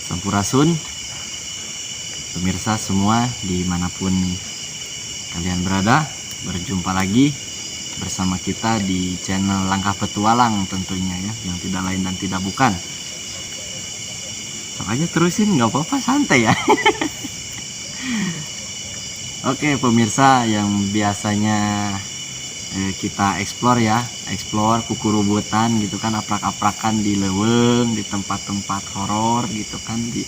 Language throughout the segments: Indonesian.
Sampurasun pemirsa semua dimanapun kalian berada, berjumpa lagi bersama kita di channel Langkah Petualang tentunya ya, yang tidak lain dan tidak bukan. Makanya terusin, nggak apa-apa, santai ya. Oke pemirsa yang biasanya kita explore ya, explore kukurubutan gitu kan, aprak-aprakan di leuweung, di tempat-tempat horor gitu kan, di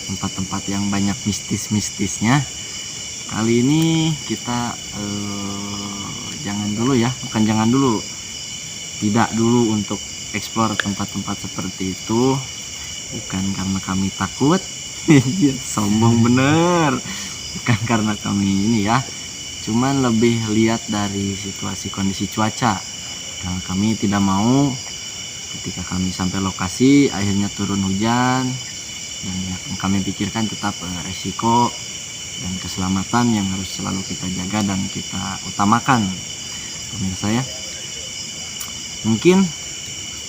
tempat-tempat yang banyak mistis-mistisnya. Kali ini kita tidak dulu untuk explore tempat-tempat seperti itu, bukan karena kami takut. Sombong bener, bukan karena kami ini ya, cuman lebih lihat dari situasi kondisi cuaca. Karena kami tidak mau ketika kami sampai lokasi akhirnya turun hujan, dan yang kami pikirkan tetap resiko dan keselamatan yang harus selalu kita jaga dan kita utamakan pemirsa ya. Mungkin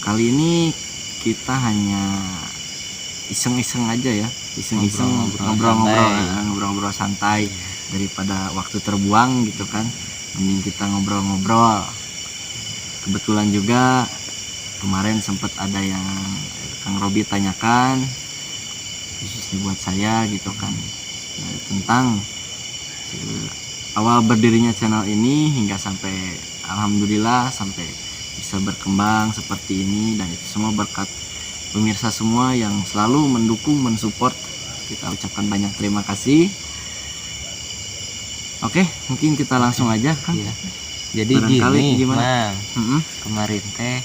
kali ini kita hanya iseng-iseng aja ya, iseng-iseng ngobrol-ngobrol santai daripada waktu terbuang gitu kan, mending kita ngobrol-ngobrol. Kebetulan juga kemarin sempat ada yang Kang Robi tanyakan khususnya buat saya gitu kan, tentang awal berdirinya channel ini hingga sampai alhamdulillah sampai bisa berkembang seperti ini, dan itu semua berkat pemirsa semua yang selalu mendukung, mensupport. Kita ucapkan banyak terima kasih. Oke, mungkin kita langsung aja kan ya. Jadi barangkali gini gimana? Kemarin teh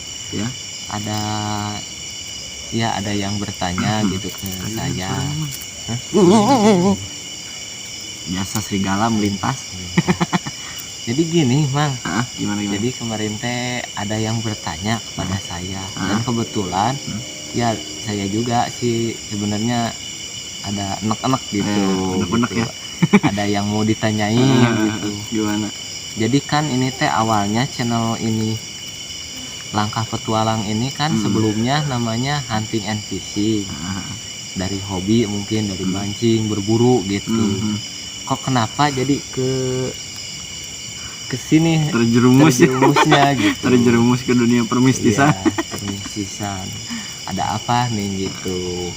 Ya, ada yang bertanya gitu ke saya. Biasa serigala melintas. Jadi gini Mang, Gimana? jadi kemarin teh ada yang bertanya kepada saya, dan kebetulan ya saya juga sih sebenarnya ada enak-enak gitu, unek-unek gitu. Ya. Ada yang mau ditanyain gitu. Gimana? Jadi kan ini teh awalnya channel ini Langkah Petualang ini kan sebelumnya namanya hunting and fishing, dari hobi mungkin, dari mancing berburu gitu. Kok kenapa jadi ke sini terjerumusnya gitu, terjerumus ke dunia permistisan. Iya, permistisan. Ada apa nih gitu,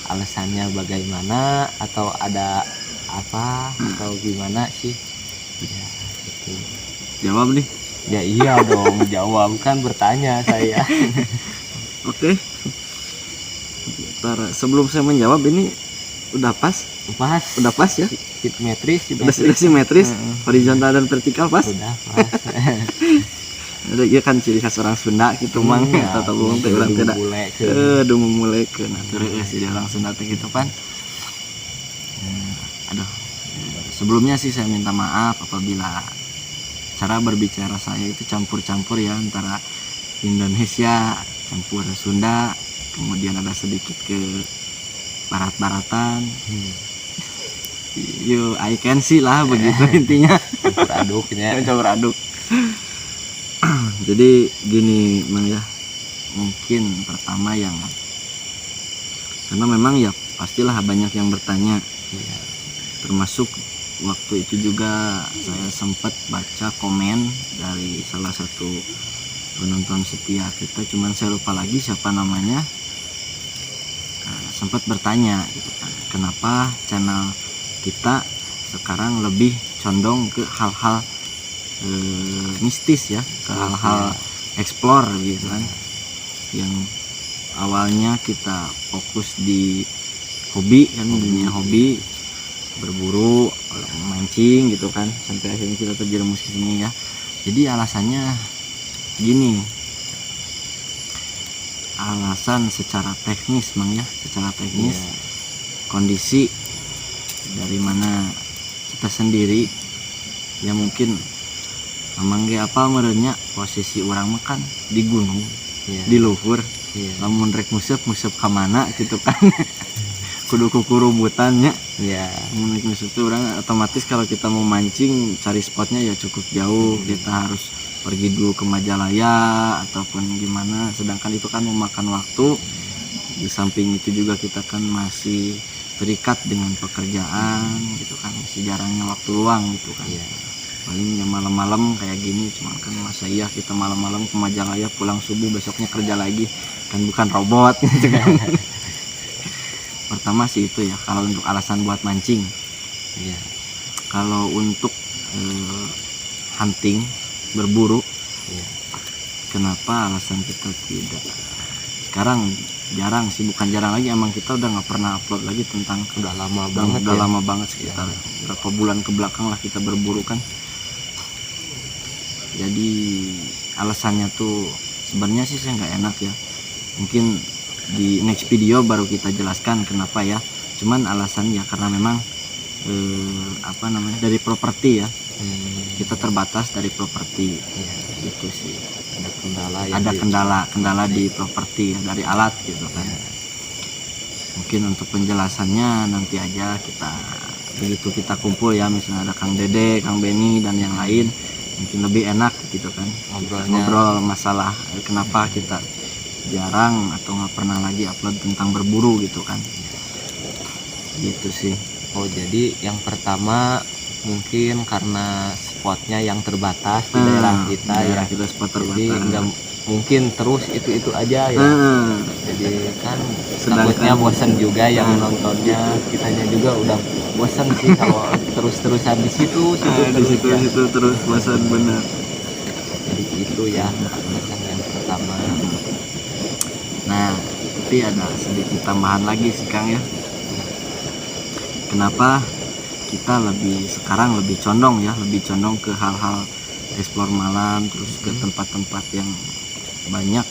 alasannya bagaimana, atau ada apa atau gimana sih ya gitu. Jawab nih. Ya iya dong, jawab, kan bertanya saya. Oke. Sebelum saya menjawab, ini udah pas ya, simetris udah simetris, horizontal dan vertikal pas. Udah pas. Ada ya kan ciri khas orang Sunda gitu Mang, atau teh urang teh da dungu muleukeun terus jadi orang Sunda teh gitu kan. Sebelumnya sih saya minta maaf apabila cara berbicara saya itu campur-campur ya, antara Indonesia campur Sunda, kemudian ada sedikit ke barat-baratan. I can see lah begitu intinya. Campur aduk. Jadi gini Mang ya, mungkin pertama karena memang ya pastilah banyak yang bertanya ya, termasuk waktu itu juga saya sempat baca komen dari salah satu penonton setia kita, cuman saya lupa lagi siapa namanya. Sempat bertanya gitu kan, kenapa channel kita sekarang lebih condong ke hal-hal mistis ya, ke hal-hal explore gitu kan, yang awalnya kita fokus di hobi kan, dunia hobi berburu, mancing gitu kan, sampai akhirnya kita terjerumus ke sini ya. Jadi alasannya gini, alasan secara teknis Mang ya, secara teknis kondisi dari mana kita sendiri ya, mungkin emang ge apa merenya posisi orang makan di gunung, di luhur, lamun rek museup ka mana gitu kan. kudu kuku rubutannya. Ya. Naik musuh tuh orang otomatis kalau kita mau mancing cari spotnya ya cukup jauh, kita harus pergi dulu ke Majalaya ataupun gimana, sedangkan itu kan memakan waktu. Di samping itu juga kita kan masih terikat dengan pekerjaan gitu kan, masih jarangnya waktu luang gitu kan. Iya. Paling ya malam-malam kayak gini, cuma kan masa iya kita malam-malam ke Majalaya pulang subuh besoknya kerja lagi, kan bukan robot gitu kan. Pertama sih itu ya kalau untuk alasan buat mancing. Iya. Kalau untuk hunting, berburu, Iya. kenapa alasan kita tidak sekarang jarang sih, bukan jarang lagi, emang kita udah nggak pernah upload lagi tentang Udah lama banget udah ya. lama banget, sekitar berapa bulan ke belakang lah kita berburu kan. Jadi alasannya tuh sebenarnya sih saya nggak enak ya, mungkin di next video baru kita jelaskan kenapa ya. Cuman alasan ya karena memang apa namanya, dari properti ya, kita terbatas dari properti. Iya. Gitu sih, Ada kendala ya. ada kendala di properti ya, dari alat gitu kan. Mungkin untuk penjelasannya nanti aja kita begitu kita kumpul ya, misalnya ada Kang Dede, Kang Beni dan yang lain, mungkin lebih enak gitu kan ngobrol masalah kenapa kita jarang atau nggak pernah lagi upload tentang berburu gitu kan. Gitu sih. Oh, jadi yang pertama mungkin karena spotnya yang terbatas di daerah kita ya. Kita spot terbatas. Jadi nggak mungkin terus itu aja ya. Jadi kan Sedangkan- takutnya bosan juga yang nontonnya, kitanya juga udah bosan sih kalau terus-terusan di situ di terus ya. situ terus bosan bener. Jadi itu ya alasan yang pertama. Nah, tapi ada sedikit tambahan lagi sih Kang ya. Kenapa kita sekarang lebih condong ke hal-hal explore malam, terus ke tempat-tempat yang banyak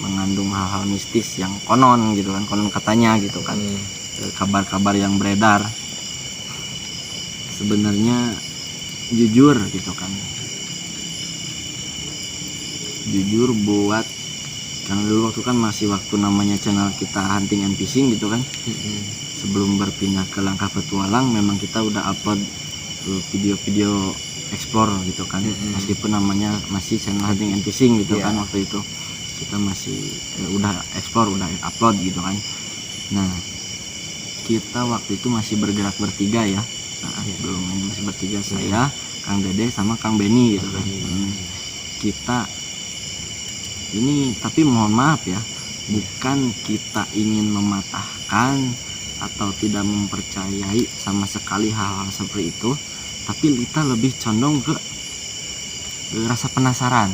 mengandung hal-hal mistis yang konon gitu kan, konon katanya gitu kan, kabar-kabar yang beredar. Sebenarnya jujur gitu kan, jujur buat, karena dulu waktu kan masih waktu namanya channel kita Hunting and Fishing gitu kan, sebelum berpindah ke Langkah Petualang memang kita udah upload video-video explore gitu kan, meskipun namanya masih channel Hunting and Fishing gitu kan. Waktu itu kita masih udah explore, udah upload gitu kan. Nah, kita waktu itu masih bergerak bertiga ya. Nah, belum masih bertiga, saya, Kang Dede sama Kang Beni gitu kan. Kita ini, tapi mohon maaf ya, bukan kita ingin mematahkan atau tidak mempercayai sama sekali hal-hal seperti itu, tapi kita lebih condong ke rasa penasaran.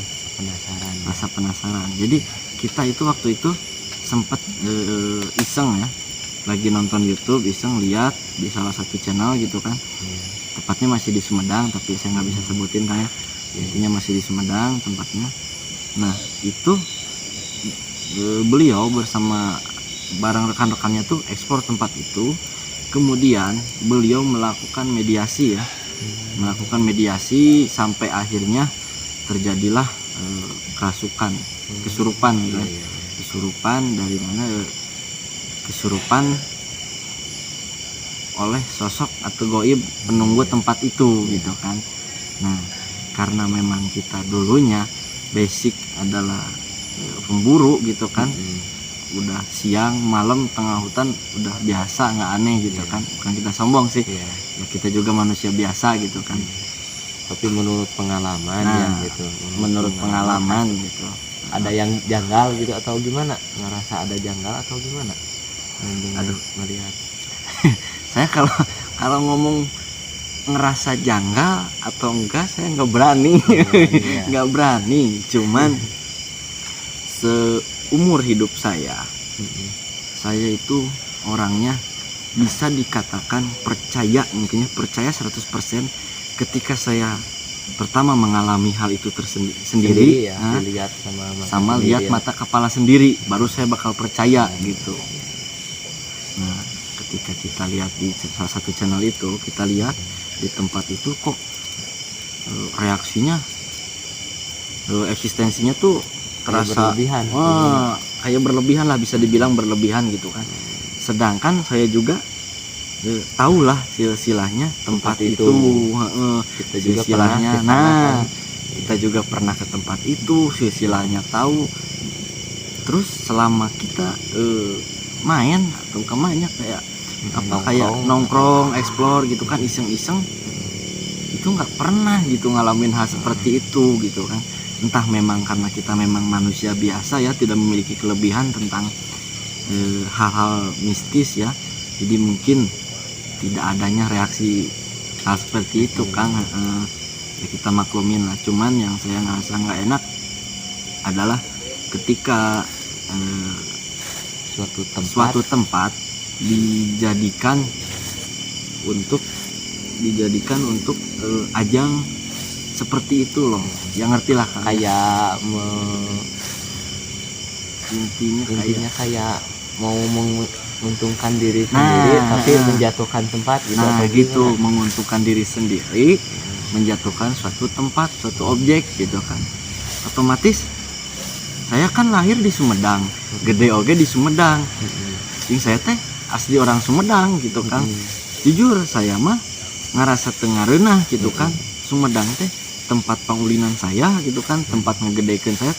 Jadi kita itu waktu itu sempat iseng ya, lagi nonton YouTube, iseng lihat di salah satu channel gitu kan. Tepatnya masih di Sumedang, tapi saya nggak bisa sebutin kan ya. Intinya masih di Sumedang tempatnya. Nah, itu beliau bersama barang rekan-rekannya tuh ekspor tempat itu. Kemudian beliau melakukan mediasi ya, melakukan mediasi sampai akhirnya terjadilah kesurupan gitu ya. Kesurupan dari mana? Kesurupan oleh sosok atau goib penunggu tempat itu gitu kan. Nah, karena memang kita dulunya basic adalah pemburu gitu kan, udah siang malam tengah hutan udah biasa, nggak aneh gitu kan. Bukan kita sombong sih, ya kita juga manusia biasa gitu kan. Tapi menurut pengalaman ya gitu, menurut pengalaman gitu, ada yang janggal gitu atau gimana, ngerasa ada janggal atau gimana? Aduh, melihat saya kalau ngomong ngerasa janggal atau enggak saya nggak berani. Nggak berani, cuman seumur hidup saya itu orangnya bisa dikatakan percaya, mungkinnya percaya 100% ketika saya pertama mengalami hal itu sendiri ya, dilihat sama lihat mata kepala sendiri, baru saya bakal percaya gitu. Nah, ketika kita lihat di salah satu channel itu, kita lihat di tempat itu kok reaksinya, eksistensinya tuh terasa berlebihan. Kayak berlebihan lah, bisa dibilang berlebihan gitu kan. sedangkan saya juga tahulah silsilahnya tempat Tempat itu, itu. Heeh, Kita juga silsilahnya. pernah ke sana, kan. Kita juga pernah ke tempat itu, silsilahnya tahu. Terus selama kita main atau kemana kayak kayak nongkrong, explore gitu kan, iseng-iseng, itu nggak pernah gitu ngalamin hal seperti itu gitu kan. Entah memang karena kita memang manusia biasa ya, tidak memiliki kelebihan tentang hal-hal mistis ya, jadi mungkin tidak adanya reaksi hal seperti itu kan. Ya kita maklumin lah. Cuman yang saya ngerasa nggak enak adalah ketika suatu tempat dijadikan untuk ajang seperti itu loh, yang ngerti lah kan. Kayak intinya kayak mau menguntungkan diri sendiri, tapi menjatuhkan tempat gitu. Nah atau gitu, gimana? menguntungkan diri sendiri, menjatuhkan suatu tempat, suatu objek gitu kan. Otomatis saya kan lahir di Sumedang, gede oge di Sumedang. Sing saya teh asli orang Sumedang gitu kan. Jujur saya mah ngerasa tengareunah gitu kan. Sumedang teh tempat pangulinan saya gitu kan, tempat ngegedekeun saya,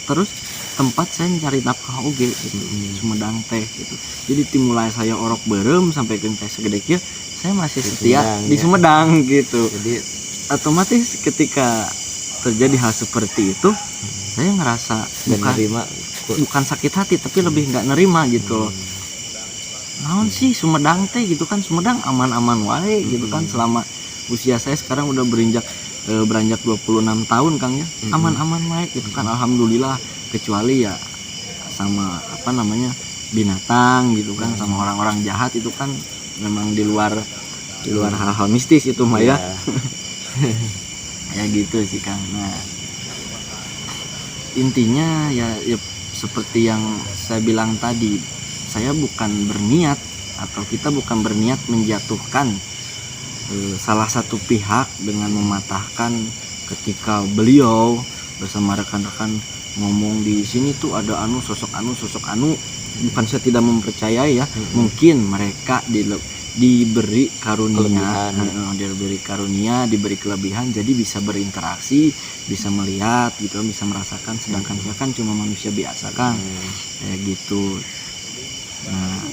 terus tempat saya cari nafkah oge gitu. Sumedang teh gitu. Jadi dimulai saya orok berem sampai ke saya segede kieu, saya masih setia di Sumedang gitu. Jadi otomatis ketika terjadi hal seperti itu, saya ngerasa bukan sakit hati, tapi lebih nggak nerima gitu loh. Naon sih Sumedang teh gitu kan, Sumedang aman-aman wae gitu kan. Selama usia saya sekarang udah beranjak 26 tahun Kang ya, aman-aman wae gitu kan, alhamdulillah. Kecuali ya sama binatang gitu kan, sama orang-orang jahat itu kan memang di luar hal-hal mistis itu mah ya. Ya gitu sih Kang. Nah intinya ya seperti yang saya bilang tadi, saya bukan berniat atau kita bukan berniat menjatuhkan salah satu pihak dengan mematahkan ketika beliau bersama rekan-rekan ngomong di sini tuh ada sosok anu. Bukan saya tidak mempercayai ya, mungkin mereka diberi karunia, diberi kelebihan, jadi bisa berinteraksi, bisa melihat gitu, bisa merasakan. Sedangkan saya kan cuma manusia biasa kan, kayak gitu. Nah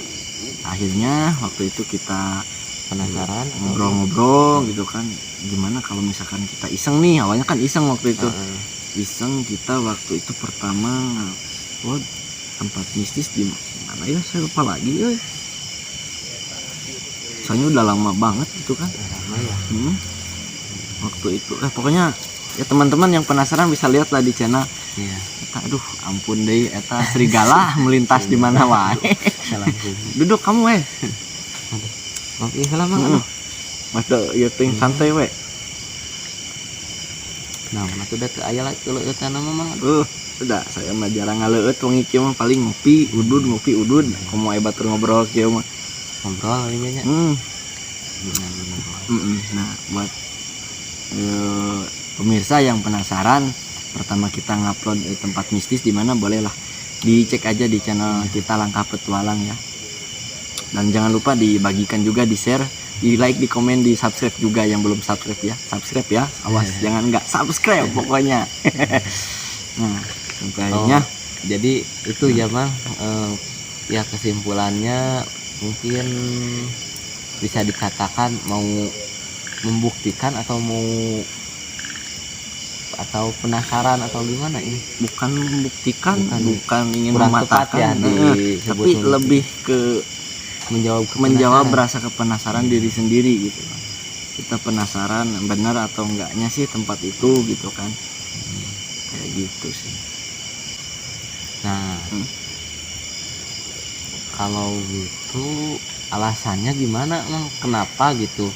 akhirnya waktu itu kita penasaran, ngobrol-ngobrol gitu kan, gimana kalau misalkan kita iseng nih. Awalnya kan iseng waktu itu, iseng kita waktu itu pertama tempat mistis di mana ya, saya lupa lagi soalnya udah lama banget gitu kan. Waktu itu pokoknya ya teman-teman yang penasaran bisa lihat lah di channel. Aduh ampun deh, eta serigala melintas di mana wae. Duduk kamu Oke, lama Mas ieu teh santai we. Nah, tuh udah teu aya lagi leueuh nama mah. Sudah saya mah jarang ngaleueut wengi kieu mah, paling ngopi udud. Komo aya batur ngobrol kieu mah. Ngobrol ini nya. Nah, buat pemirsa yang penasaran, pertama kita ngupload tempat mistis di mana, bolehlah dicek aja di channel kita Langkah Petualang ya. Dan jangan lupa dibagikan juga, di share, di like, di komen, di subscribe juga yang belum subscribe ya. Subscribe ya, awas jangan nggak subscribe pokoknya. Nah sampainya jadi itu ya Bang, ya kesimpulannya mungkin bisa dikatakan mau membuktikan atau penasaran atau gimana ini? Bukan membuktikan, bukan ingin kurang mematahkan tepat ya, tapi lebih ke menjawab rasa kepenasaran diri sendiri gitu kan. Kita penasaran benar atau enggaknya sih tempat itu gitu kan. Kayak gitu sih. Nah kalau gitu alasannya gimana Mang, kenapa gitu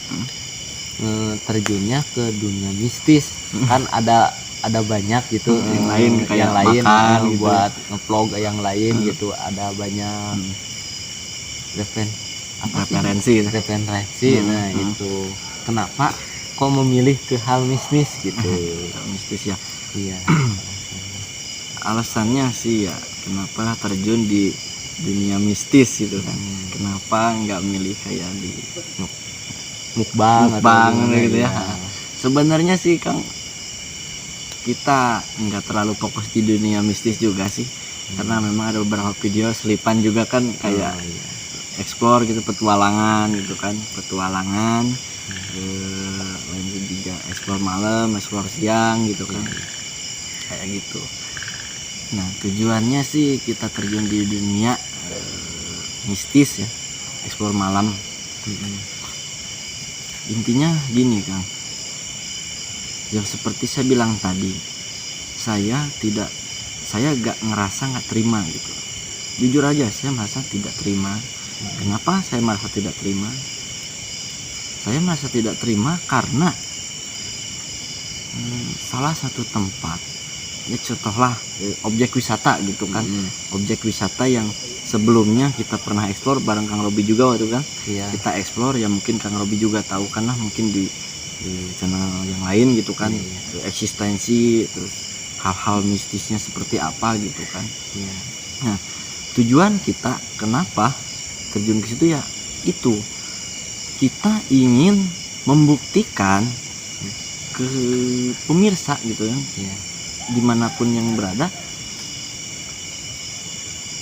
terjunnya ke dunia mistis? Kan ada banyak gitu yang lain kayak yang lain makan gitu, buat ngevlog yang lain gitu, ada banyak referensi. Nah itu kenapa kok memilih ke hal mistis gitu? Mistis ya. Iya. Alasannya sih ya kenapa terjun di dunia mistis gitu kan. Kenapa nggak milih kayak di Mukbang atau mukbang gimana, gitu ya. iya. Sebenarnya sih Kang, kita nggak terlalu fokus di dunia mistis juga sih, karena memang ada beberapa video selipan juga kan kayak Oh, iya. explore gitu, petualangan gitu kan, petualangan lanjut juga explore malam, explore siang gitu kan, kayak gitu. Nah tujuannya sih kita terjun di dunia mistis ya, explore malam. Intinya gini Kang, yang seperti saya bilang tadi, saya gak ngerasa nggak terima gitu. Jujur aja saya merasa tidak terima. Kenapa saya merasa tidak terima? Saya merasa tidak terima karena salah satu tempat, ya contohlah objek wisata gitu kan, objek wisata yang sebelumnya kita pernah eksplor bareng Kang Robi juga waktu kan, Iya. kita eksplor ya, mungkin Kang Robi juga tahu kan lah, mungkin di channel yang lain gitu kan, eksistensi terus hal-hal mistisnya seperti apa gitu kan. Nah tujuan kita kenapa terjun ke situ ya itu, kita ingin membuktikan ke pemirsa gitu kan, dimanapun yang berada,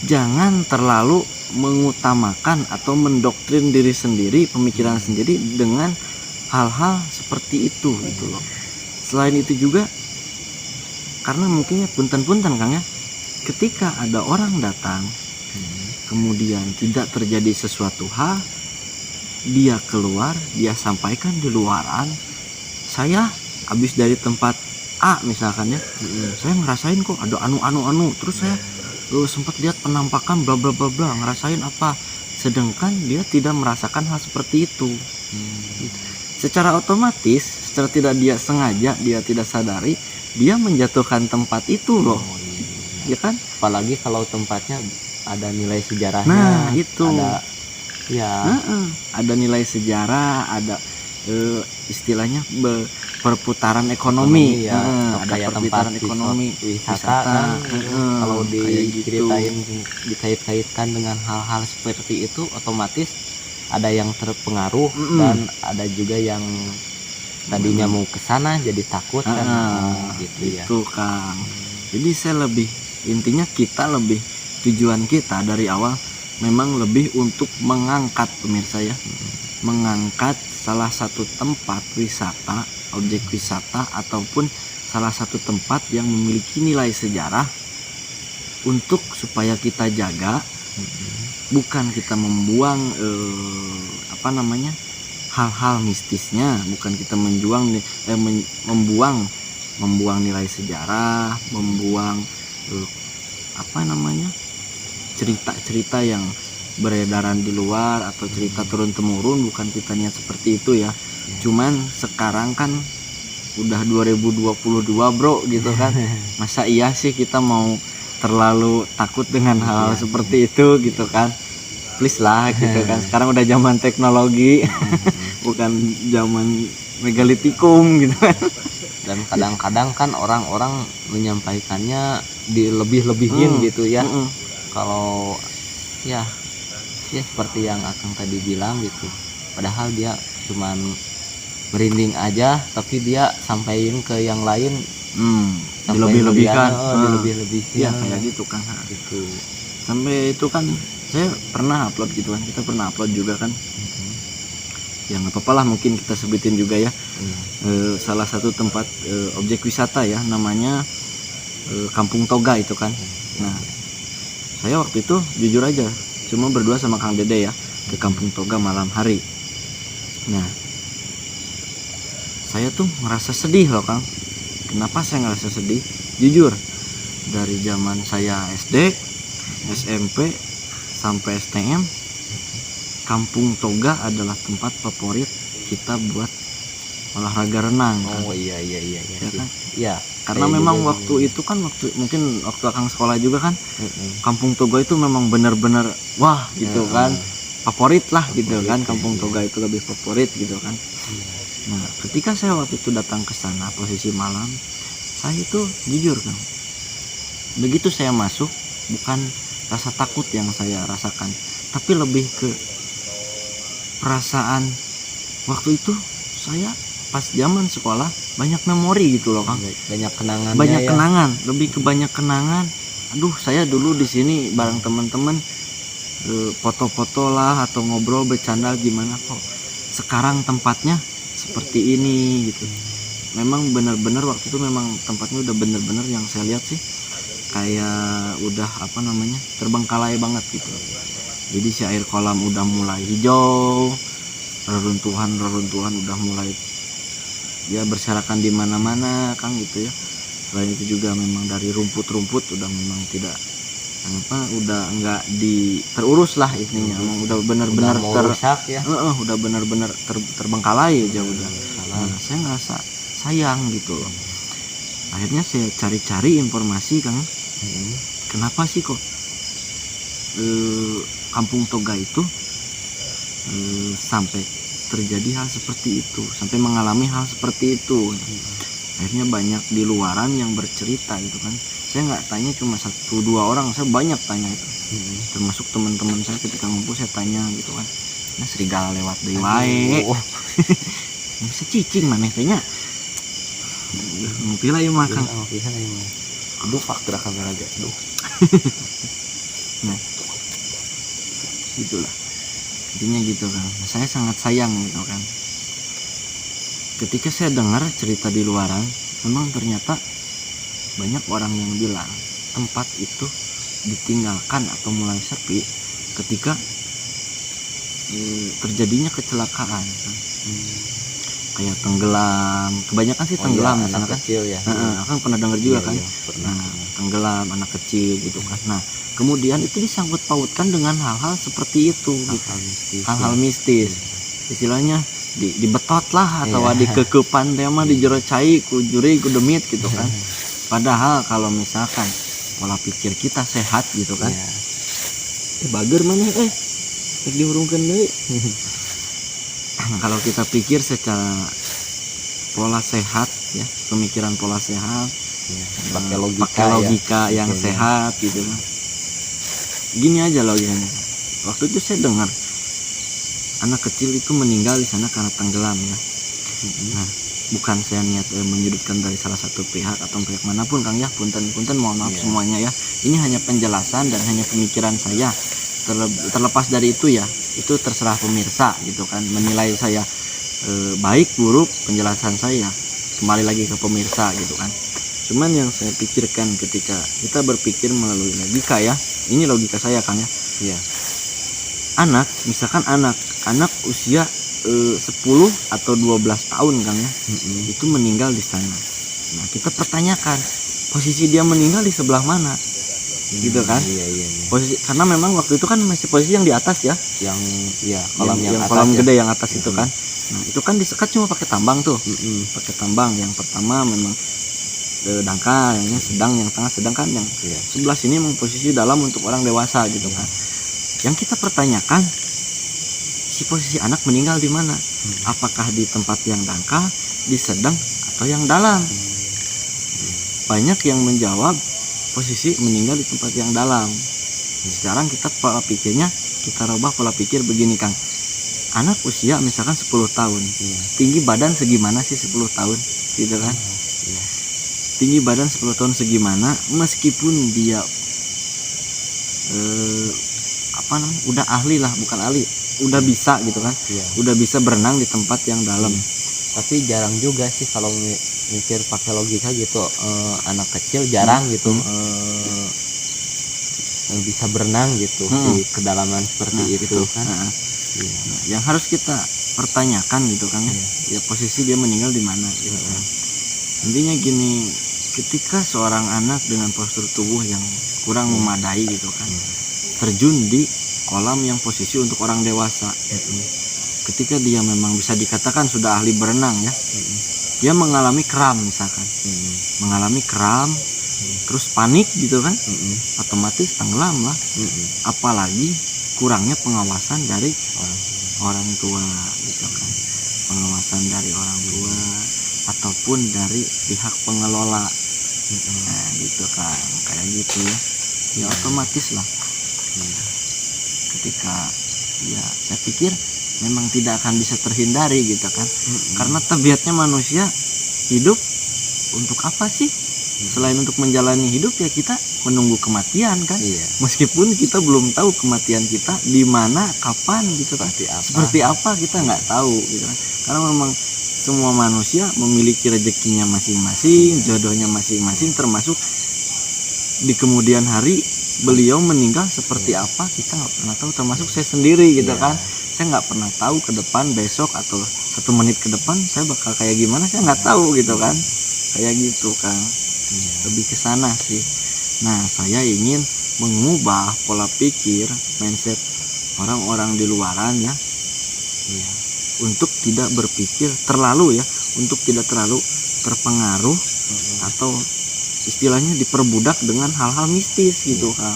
jangan terlalu mengutamakan atau mendoktrin diri sendiri, pemikiran sendiri dengan hal-hal seperti itu gitu loh. Selain itu juga karena mungkin ya punten-punten Kang ya, ketika ada orang datang kemudian tidak terjadi sesuatu hal, dia keluar, dia sampaikan di luaran, saya habis dari tempat A misalkan ya, saya ngerasain kok ada anu, terus saya sempat lihat penampakan bla bla bla bla, ngerasain apa, sedangkan dia tidak merasakan hal seperti itu. Secara otomatis, secara tidak dia sengaja, dia tidak sadari, dia menjatuhkan tempat itu loh. Ya kan? Apalagi kalau tempatnya ada nilai sejarahnya. Nah itu ada ya ada nilai sejarah, ada istilahnya perputaran ekonomi, ya, ada kayak perputaran tempat ekonomi wisata kan, kalau kayak gitu. dikait-kaitkan dengan hal-hal seperti itu, otomatis ada yang terpengaruh dan ada juga yang tadinya mau ke sana jadi takut kan, gitu ya. Itu Kang. Jadi saya lebih, intinya kita lebih, tujuan kita dari awal memang lebih untuk mengangkat pemirsa ya, mengangkat salah satu tempat wisata, objek wisata ataupun salah satu tempat yang memiliki nilai sejarah untuk supaya kita jaga, bukan kita membuang hal-hal mistisnya, bukan kita membuang nilai sejarah, membuang cerita-cerita yang beredaran di luar atau cerita turun temurun, bukan kita niat seperti itu ya. Cuman sekarang kan udah 2022 bro gitu kan, masa iya sih kita mau terlalu takut dengan hal seperti itu gitu kan, please lah gitu kan. Sekarang udah zaman teknologi bukan zaman megalitikum gitu kan. Dan kadang-kadang kan orang-orang menyampaikannya dilebih-lebihin gitu ya. Kalau ya seperti yang Akang tadi bilang gitu, padahal dia cuman merinding aja, tapi dia sampaikan ke yang lain dilebih-lebihkan, dilebih-lebihkan ya kayak gitu kan. Gitu. Sampai itu kan saya pernah upload gitu kan, kita pernah upload juga kan. Ya nggak apa-apa lah, mungkin kita sebutin juga ya. Salah satu tempat objek wisata ya, namanya Kampung Toga itu kan. Nah saya waktu itu jujur aja cuma berdua sama Kang Dede ya ke Kampung Toga malam hari. Nah saya tuh ngerasa sedih loh Kang. Kenapa saya ngerasa sedih? Jujur, dari zaman saya SD, SMP sampai STM, Kampung Toga adalah tempat favorit kita buat olahraga renang kan? Iya ya kan? Iya. Karena memang waktu itu kan mungkin waktu Akang sekolah juga kan, Kampung Toga itu memang benar-benar wah gitu kan, favorit lah gitu kan, Kampung Toga itu lebih favorit gitu kan. Nah ketika saya waktu itu datang ke sana posisi malam, saya itu jujur kan, begitu saya masuk, bukan rasa takut yang saya rasakan, tapi lebih ke perasaan waktu itu saya pas zaman sekolah banyak memori gitu loh Kang. Banyak kenangannya Banyak ya. kenangan, lebih ke banyak kenangan. Aduh, saya dulu di sini bareng teman-teman foto-foto lah atau ngobrol bercanda gimana kok sekarang tempatnya seperti ini gitu. Memang benar-benar waktu itu memang tempatnya udah benar-benar yang saya lihat sih kayak udah apa namanya terbengkalai banget gitu. Jadi si air kolam udah mulai hijau, reruntuhan udah mulai ya berserakan di mana-mana Kang gitu ya. Selain itu juga memang dari rumput-rumput udah memang tidak udah enggak terurus lah ininya, memang udah benar-benar rusak ya. Udah benar-benar terbengkalai aja udah. Nah, saya ngerasa sayang gitu loh. Akhirnya saya cari-cari informasi Kang. Kenapa sih kok Kampung Toga itu sampai terjadi hal seperti itu, sampai mengalami hal seperti itu. Akhirnya banyak di luaran yang bercerita gitu kan. Saya nggak tanya cuma 1-2 orang, saya banyak tanya itu. Termasuk teman-teman saya ketika ngumpul saya tanya gitu kan. Nah, serigala lewat deui wae. Bisa cicing maneh teh nya. Ngopi lah ieu makan. Aduh, pak gerak kamera aja. Aduh. Nah, gitulah. Intinya gitu kan. Nah, saya sangat sayang gitu kan. Ketika saya dengar cerita di luaran, memang ternyata banyak orang yang bilang tempat itu ditinggalkan atau mulai sepi ketika terjadinya kecelakaan kan. Kayak tenggelam, kebanyakan sih tenggelam ya, anak kan kecil ya. Akan pernah dengar juga Iya, kan. iya, pernah. Nah, tenggelam anak kecil gitu kan. Nah, kemudian itu disangkut pautkan dengan hal-hal seperti itu gitu. Hal-hal mistis. Istilahnya dibetot lah atau Iya. dikekepan teh mah di jero cai ku juri ku demit gitu kan. Padahal kalau misalkan pola pikir kita sehat gitu kan. Bager maneh rek dihurungkeun deui. Kalau kita pikir secara pola sehat ya, pemikiran pola sehat, pakai logika yang sehat gitu kan. Gini aja logikanya. Waktu itu saya dengar anak kecil itu meninggal di sana karena tenggelam ya. Nah, bukan saya niat menyudutkan dari salah satu pihak atau pihak manapun Kang ya, punten mohon maaf semuanya ya. Ini hanya penjelasan dan hanya pemikiran saya. Terlepas dari itu ya, itu terserah pemirsa gitu kan, menilai saya baik buruk penjelasan saya kembali lagi ke pemirsa gitu kan. Cuman yang saya pikirkan ketika kita berpikir melalui logika ya, ini logika saya Kang ya. Anak, misalkan anak usia 10 atau 12 tahun Kang ya, itu meninggal di sana. Nah, kita pertanyakan posisi dia meninggal di sebelah mana, gitu kan? Posisi, karena memang waktu itu kan masih posisi yang di atas ya, kolam yang atas kolam ya. gede yang atas itu kan. Nah, itu kan disekat cuma pakai tambang tuh, pakai tambang. Yang pertama memang dangkal, yang sedang, yang tengah sedang kan, yang sebelah sini memang posisi dalam untuk orang dewasa gitu kan. Yang kita pertanyakan, si posisi anak meninggal di mana? Apakah di tempat yang dangkal, di sedang, atau yang dalam? Banyak yang menjawab posisi meninggal di tempat yang dalam. Sekarang kita pola pikirnya, kita rubah pola pikir begini Kang. Anak usia misalkan 10 tahun, tinggi badan segimana sih 10 tahun, gitu kan? Tinggi badan 10 tahun segimana, meskipun dia udah ahli lah, bukan ahli, udah bisa gitu kan, udah bisa berenang di tempat yang dalam. Tapi jarang juga sih kalau mikir pakai logika gitu, anak kecil jarang gitu bisa berenang gitu di kedalaman seperti itu gitu kan. Yang harus kita pertanyakan gitu kan ya posisi dia meninggal di mana gitu kan. Intinya gini, ketika seorang anak dengan postur tubuh yang kurang memadai gitu kan, terjun di kolam yang posisi untuk orang dewasa, ketika dia memang bisa dikatakan sudah ahli berenang ya, dia mengalami kram misalkan, mengalami kram, terus panik gitu kan, otomatis tenggelam lah. Apalagi kurangnya pengawasan dari orang tua gitu kan, pengawasan dari orang tua ataupun dari pihak pengelola. Nah gitu kan, kayak gitu ya, otomatis lah Ketika ya saya pikir memang tidak akan bisa terhindari gitu kan. Karena tabiatnya manusia hidup untuk apa sih? Selain untuk menjalani hidup ya kita menunggu kematian kan. Meskipun kita belum tahu kematian kita di mana, kapan gitu kan. Seperti apa kita nggak tahu gitu kan. Karena memang semua manusia memiliki rezekinya masing-masing, jodohnya masing-masing, termasuk di kemudian hari beliau meninggal seperti apa kita nggak pernah tahu, termasuk saya sendiri gitu kan. Saya nggak pernah tahu ke depan besok atau 1 menit ke depan saya bakal kayak gimana, saya nggak tahu gitu kan. Kayak gitu kan, lebih ke sana sih. Nah, saya ingin mengubah pola pikir, mindset orang-orang di luaran ya, untuk tidak berpikir terlalu ya, untuk tidak terlalu terpengaruh atau istilahnya diperbudak dengan hal-hal mistis gitu kan.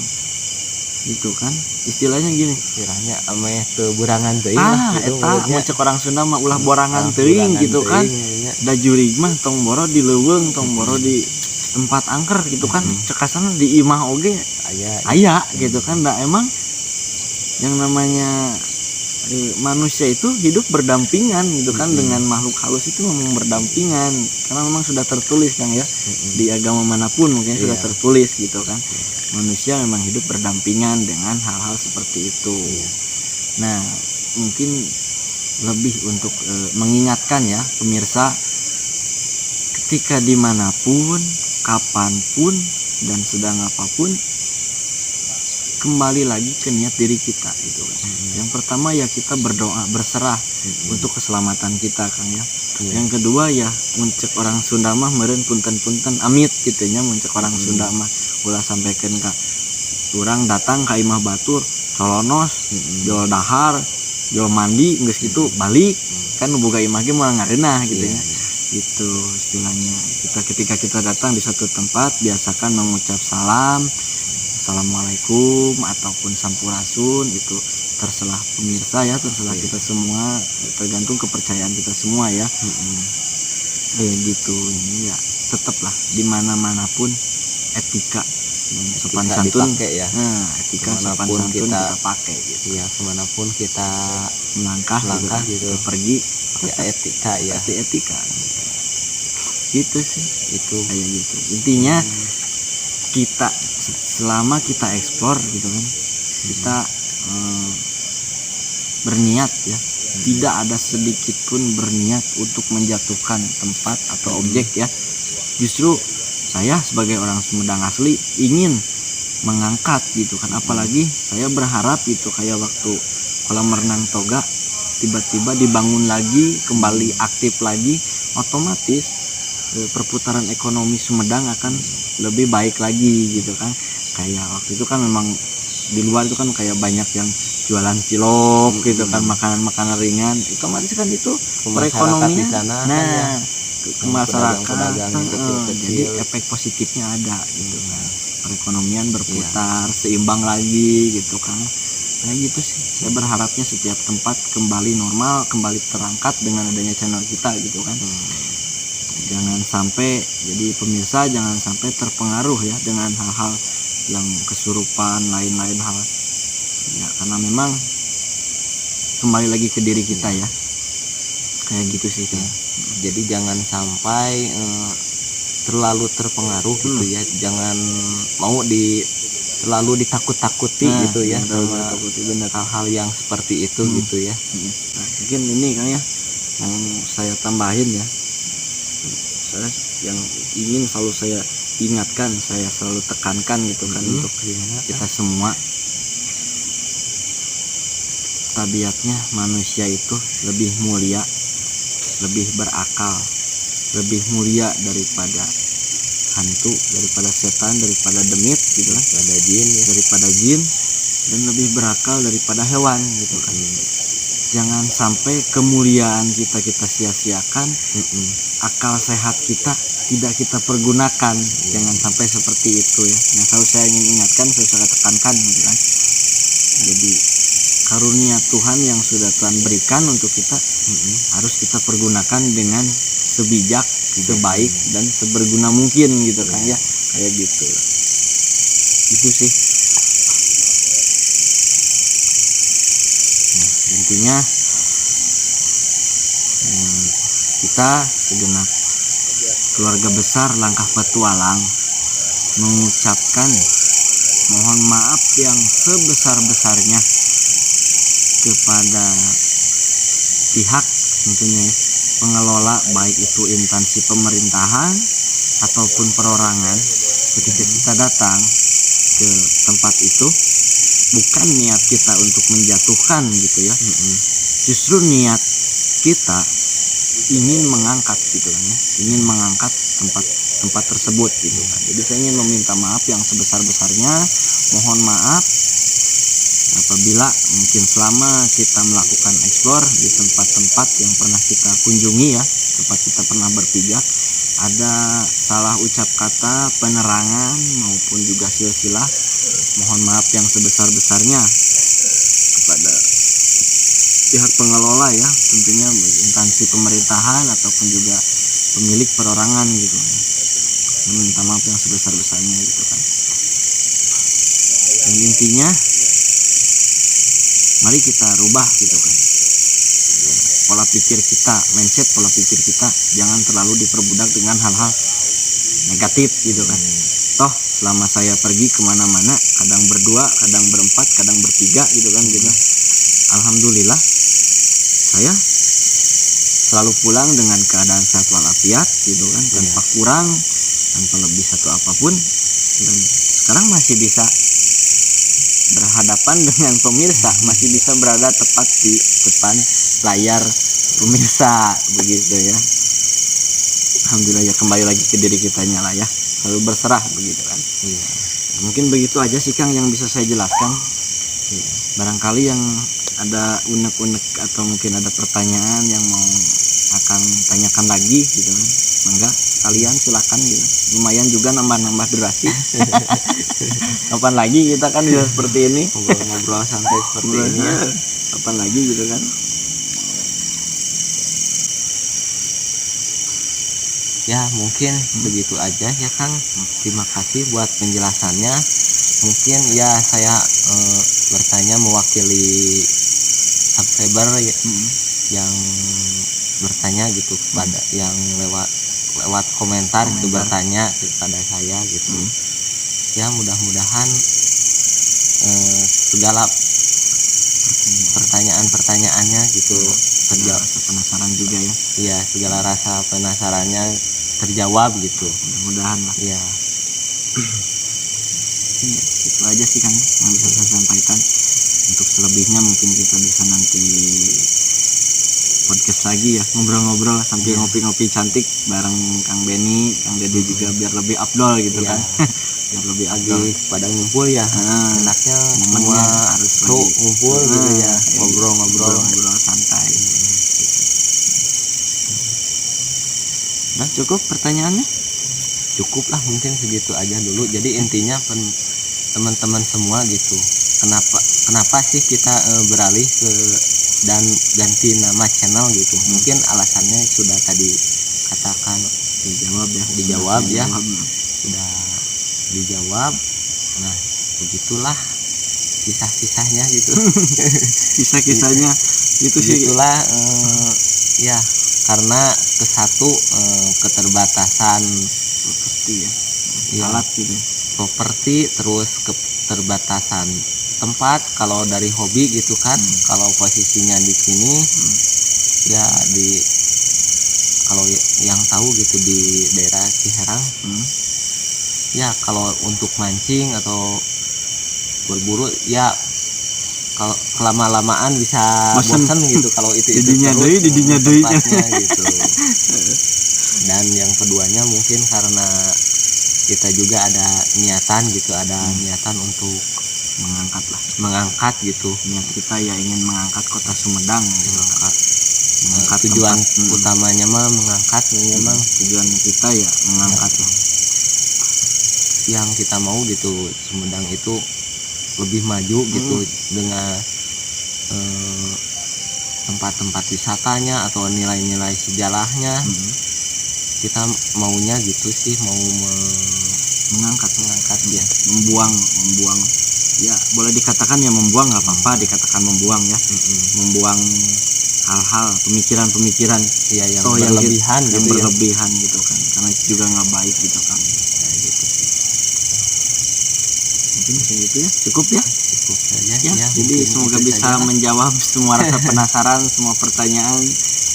Gitu kan, istilahnya gini, istilahnya ame teu burangan teuing eta muncul orang Sunda mah ulah borangan teuing gitu kan. Da jurig mah tong boro di leuweung, tong boro di tempat angker gitu kan. Cekasana di imah oge aya gitu kan. Da emang yang namanya manusia itu hidup berdampingan gitu kan dengan makhluk halus, itu memang berdampingan karena memang sudah tertulis kan ya, di agama manapun mungkin sudah tertulis gitu kan. Manusia memang hidup berdampingan dengan hal-hal seperti itu. Nah, mungkin lebih untuk mengingatkan ya pemirsa, ketika dimanapun, kapanpun, dan sedang apapun, kembali lagi ke niat diri kita gitu kan. Yang pertama ya kita berdoa, berserah untuk keselamatan kita kan ya. Yang kedua ya muncul orang Sunda mah meureun punten-punten amit gitu nya, muncul orang Sunda mah ulah sampaikan ka urang datang ka imah batur colonos, jol dahar, jol mandi geus kitu balik kan nu boga imah ge moal ngareunah gitu ya. Itu istilahnya. Ketika kita datang di suatu tempat, biasakan mengucap salam, assalamualaikum ataupun sampurasun. Itu terserah pemirsa ya, terserah kita semua, tergantung kepercayaan kita semua ya. Gitu ya, tetaplah dimanapun etika sopan santun ya. Etika sopan santun kita pakai gitu ya, kemanapun kita melangkah gitu, pergi pakai etika ya, etika gitu sih. Itu kayak gitu intinya. Kita selama kita eksplor gitu kan, kita berniat ya, tidak ada sedikit pun berniat untuk menjatuhkan tempat atau objek ya. Justru saya sebagai orang Sumedang asli ingin mengangkat gitu kan, apalagi saya berharap itu kayak waktu kolam renang Toga tiba-tiba dibangun lagi, kembali aktif lagi, otomatis perputaran ekonomi Sumedang akan lebih baik lagi gitu kan. Kayak waktu itu kan memang di luar itu kan kayak banyak yang jualan cilok gitu kan, makanan-makanan ringan, otomatis kan itu perekonomian. Nah, ke masyarakat, jadi efek positifnya ada gitu kan, perekonomian berputar seimbang lagi gitu kan. Nah gitu sih, saya berharapnya setiap tempat kembali normal, kembali terangkat dengan adanya channel kita gitu kan. Jangan sampai, jadi pemirsa jangan sampai terpengaruh ya dengan hal-hal yang kesurupan, lain-lain hal ya, karena memang kembali lagi ke diri kita ya, kayak gitu sih kan. Jadi jangan sampai terlalu terpengaruh gitu ya, jangan mau terlalu ditakut-takuti gitu ya sama hal-hal yang seperti itu gitu ya. Nah, mungkin ini kan ya yang saya tambahin ya, saya yang ingin selalu saya ingatkan, saya selalu tekankan gitu kan, untuk kita semua, tabiatnya manusia itu lebih mulia, lebih berakal, lebih mulia daripada hantu, daripada setan, daripada demit gitu kan, daripada jin, dan lebih berakal daripada hewan gitu kan. Jangan sampai kemuliaan kita sia-siakan, akal sehat kita tidak kita pergunakan. Jangan sampai seperti itu ya. Yang selalu saya ingin ingatkan, saya tekankan gitu kan. Jadi karunia Tuhan yang sudah Tuhan berikan untuk kita harus kita pergunakan dengan sebijak, sebaik, dan seberguna mungkin gitu kan ya, kayak gitu. Itu sih. intinya kita segenap keluarga besar Langkah Petualang mengucapkan mohon maaf yang sebesar-besarnya kepada pihak tentunya ya, pengelola baik itu instansi pemerintahan ataupun perorangan. Ketika kita datang ke tempat itu bukan niat kita untuk menjatuhkan gitu ya, justru niat kita ingin mengangkat gitu kan ya, ingin mengangkat tempat tersebut gitu kan. Jadi saya ingin meminta maaf yang sebesar-besarnya, mohon maaf apabila mungkin selama kita melakukan eksplor di tempat-tempat yang pernah kita kunjungi ya, tempat kita pernah berpijak, ada salah ucap kata, penerangan maupun juga silsilah, mohon maaf yang sebesar-besarnya kepada pihak pengelola ya, tentunya instansi pemerintahan ataupun juga pemilik perorangan gitu. Minta maaf yang sebesar-besarnya gitu kan. Dan intinya mari kita rubah gitu kan. Pola pikir kita, mindset pola pikir kita jangan terlalu diperbudak dengan hal-hal negatif gitu kan. Toh selama saya pergi kemana-mana, kadang berdua, kadang berempat, kadang bertiga gitu kan gitu. Alhamdulillah saya selalu pulang dengan keadaan sehat walafiat gitu kan, tanpa kurang, tanpa lebih satu apapun, dan sekarang masih bisa berhadapan dengan pemirsa, masih bisa berada tepat di depan layar pemirsa begitu ya. Alhamdulillah ya, kembali lagi ke diri kitanya lah ya, selalu berserah begitu kan. Mungkin begitu aja sih Kang yang bisa saya jelaskan. Barangkali yang ada unek-unek atau mungkin ada pertanyaan yang mau akan tanyakan lagi gitu kan, mangga kalian silakan gitu. Lumayan juga nambah-nambah durasi. Kapan lagi kita kan bisa seperti ini ngobrol-ngobrol santai seperti ini ya. Kapan lagi gitu kan. Ya mungkin begitu aja ya Kang. Terima kasih buat penjelasannya. Mungkin ya saya bertanya mewakili subscriber yang bertanya gitu kepada yang lewat komentar itu bertanya kepada saya gitu. Ya mudah-mudahan segala pertanyaan-pertanyaannya gitu terjawab. Penasaran juga ya. Iya, segala rasa penasarannya terjawab gitu. Mudah-mudahan lah. Iya. Itu aja sih Kang yang bisa saya sampaikan. Untuk selebihnya mungkin kita bisa nanti podcast lagi ya, ngobrol-ngobrol sambil ngopi-ngopi cantik bareng Kang Benny, Kang Dede juga biar lebih afdol gitu kan. Biar lebih lagi pada ngumpul ya. Enaknya semua harus tuh ngumpul gitu ya, ngobrol-ngobrol santai. Nah, cukup pertanyaannya? Cukup lah, mungkin segitu aja dulu. Jadi intinya teman-teman semua gitu, kenapa sih kita beralih ke dan ganti nama channel gitu. Mungkin alasannya sudah tadi katakan, dijawab ya, sudah dijawab. Nah begitulah kisah-kisahnya gitu. Kisah-kisahnya itu sih itulah ya, karena kesatu keterbatasan properti ya, alat gitu, properti, terus keterbatasan tempat kalau dari hobi gitu kan. Kalau posisinya di sini ya di, kalau yang tahu gitu di daerah Ciherang ya, kalau untuk mancing atau berburu ya kalau kelama-lamaan bisa bosan gitu kalau itu terus tempatnya gitu. Dan yang keduanya mungkin karena kita juga ada niatan gitu, ada niatan untuk mengangkat gitu. Niat kita ya ingin mengangkat kota Sumedang gitu. Mengangkat tujuan utamanya mah mengangkat, memang tujuan kita ya mengangkat lah. Yang kita mau gitu Sumedang itu lebih maju gitu dengan tempat-tempat wisatanya atau nilai-nilai sejarahnya. Kita maunya gitu sih, mau mengangkat dia, membuang ya boleh dikatakan ya membuang, nggak apa-apa dikatakan membuang ya, membuang hal-hal pemikiran-pemikiran ya yang atau berlebihan yang gitu ya. berlebihan gitu kan, karena itu juga nggak baik gitu kan. Ya, gitu sih. Mungkin kayak gitu ya, cukup ya. Cukup saja Ya, ya, jadi mungkin semoga itu bisa saja lah. menjawab semua rasa penasaran, semua pertanyaan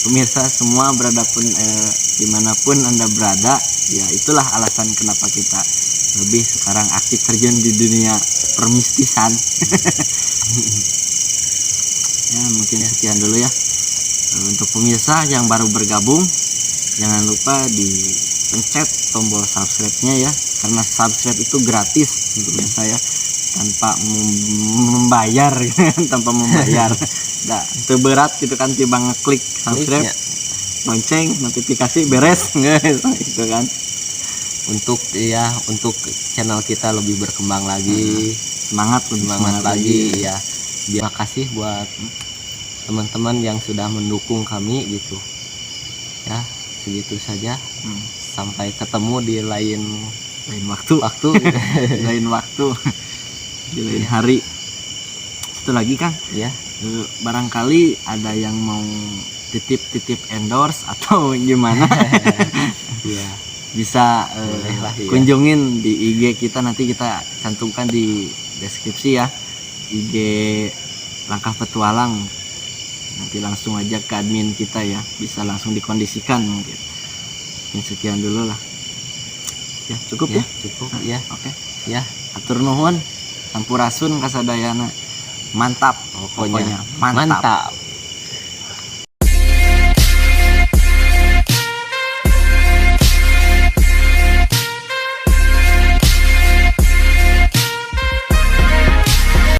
pemirsa semua beradapun dimanapun Anda berada. Ya itulah alasan kenapa kita lebih sekarang aktif terjun di dunia permistisan. Ya mungkin sekian dulu ya. Untuk pemirsa yang baru bergabung, jangan lupa dipencet tombol subscribe-nya ya, karena subscribe itu gratis untuk saya, tanpa membayar. Tanpa membayar. Nah, itu berat gitu kan, tiba ngeklik subscribe, Kliknya. lonceng, notifikasi beres gitu kan. Untuk channel kita lebih berkembang lagi, Semangat lagi ya. Terima kasih buat teman-teman yang sudah mendukung kami gitu ya. Segitu saja, sampai ketemu di lain waktu di lain waktu, di lain hari. Satu lagi Kang, ya. Barangkali ada yang mau titip endorse atau gimana, Ya, bisa bolehlah ya. kunjungin di IG kita, nanti kita cantumkan di deskripsi ya, IG Langkah Petualang. Nanti langsung aja ke admin kita ya, bisa langsung dikondisikan mungkin. Sekian dulu lah ya, cukup ya. Cukup ya. Oke. Ya, Atur nuhun, sampurasun kasadayana. Mantap pokoknya mantap. mantap.